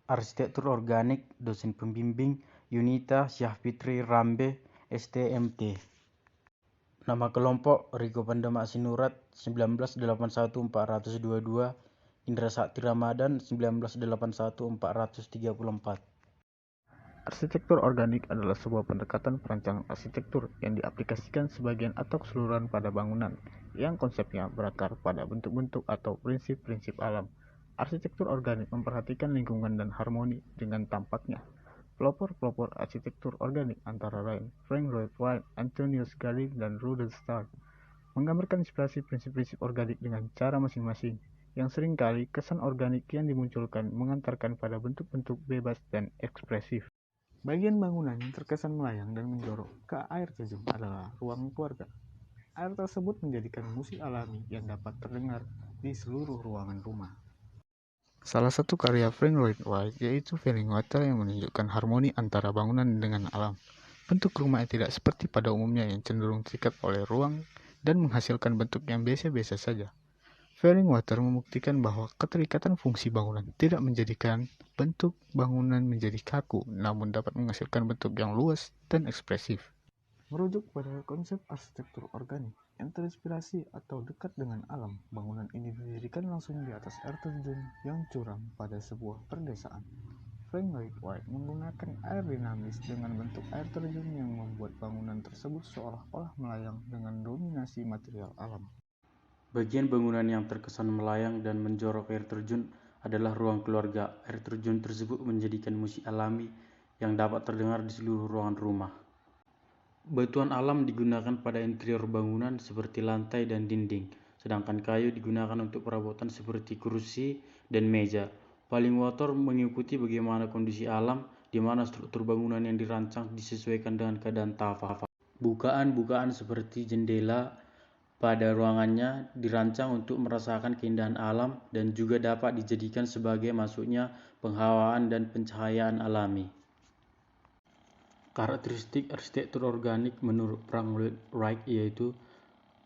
Arsitektur Organik, dosen pembimbing Yunita Syahfitri Rambe, STMT. Nama kelompok Riko Pandama Sinurat 1981-422, Indra Sakti Ramadan 1981-434. Arsitektur organik adalah sebuah pendekatan perancangan arsitektur yang diaplikasikan sebagian atau keseluruhan pada bangunan, yang konsepnya berakar pada bentuk-bentuk atau prinsip-prinsip alam. Arsitektur organik memperhatikan lingkungan dan harmoni dengan tampaknya. Pelopor-pelopor arsitektur organik antara lain Frank Lloyd Wright, Antonius Gallin, dan Rudolf Stark menggambarkan inspirasi prinsip-prinsip organik dengan cara masing-masing, yang seringkali kesan organik yang dimunculkan mengantarkan pada bentuk-bentuk bebas dan ekspresif. Bagian bangunan yang terkesan melayang dan menjorok ke air terjun adalah ruang keluarga. Air tersebut menjadikan musik alami yang dapat terdengar di seluruh ruangan rumah. Salah satu karya Frank Lloyd Wright yaitu Falling Water yang menunjukkan harmoni antara bangunan dengan alam. Bentuk rumah yang tidak seperti pada umumnya yang cenderung terikat oleh ruang dan menghasilkan bentuk yang biasa-biasa saja. Falling Water membuktikan bahwa keterikatan fungsi bangunan tidak menjadikan bentuk bangunan menjadi kaku, namun dapat menghasilkan bentuk yang luas dan ekspresif. Merujuk pada konsep arsitektur organik yang terinspirasi atau dekat dengan alam, bangunan ini didirikan langsung di atas air terjun yang curam pada sebuah perdesaan. Frank Lloyd Wright menggunakan air dinamis dengan bentuk air terjun yang membuat bangunan tersebut seolah-olah melayang dengan dominasi material alam. Bagian bangunan yang terkesan melayang dan menjorok air terjun adalah ruang keluarga. Air terjun tersebut menjadikan musik alami yang dapat terdengar di seluruh ruangan rumah. Batuan alam digunakan pada interior bangunan seperti lantai dan dinding, sedangkan kayu digunakan untuk perabotan seperti kursi dan meja. Falling Water mengikuti bagaimana kondisi alam, di mana struktur bangunan yang dirancang disesuaikan dengan keadaan tanah. Bukaan-bukaan seperti jendela pada ruangannya dirancang untuk merasakan keindahan alam dan juga dapat dijadikan sebagai masuknya penghawaan dan pencahayaan alami. Karakteristik arsitektur organik menurut Frank Lloyd Wright yaitu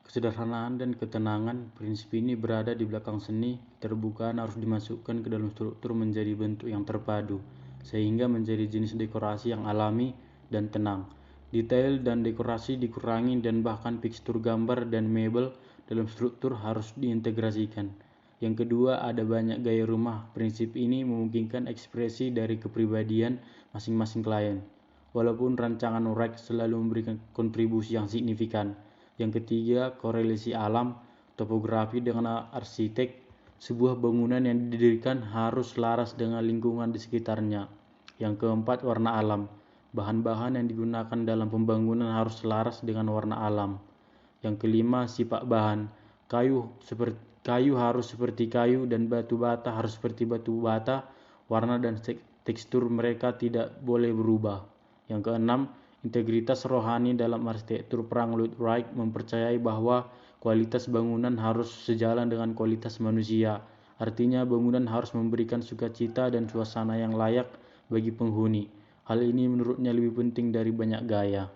kesederhanaan dan ketenangan. Prinsip ini berada di belakang seni. Keterbukaan harus dimasukkan ke dalam struktur menjadi bentuk yang terpadu, sehingga menjadi jenis dekorasi yang alami dan tenang. Detail dan dekorasi dikurangi dan bahkan tekstur gambar dan mebel dalam struktur harus diintegrasikan. Yang kedua, ada banyak gaya rumah. Prinsip ini memungkinkan ekspresi dari kepribadian masing-masing klien, walaupun rancangan Wright selalu memberikan kontribusi yang signifikan. Yang ketiga, korelasi alam, topografi dengan arsitek. Sebuah bangunan yang didirikan harus selaras dengan lingkungan di sekitarnya. Yang keempat, warna alam. Bahan-bahan yang digunakan dalam pembangunan harus selaras dengan warna alam. Yang kelima, sifat bahan. Kayu harus seperti kayu dan batu bata harus seperti batu bata. Warna dan tekstur mereka tidak boleh berubah. Yang keenam, integritas rohani dalam arsitektur. Frank Lloyd Wright mempercayai bahwa kualitas bangunan harus sejalan dengan kualitas manusia. Artinya bangunan harus memberikan sukacita dan suasana yang layak bagi penghuni. Hal ini menurutnya lebih penting dari banyak gaya.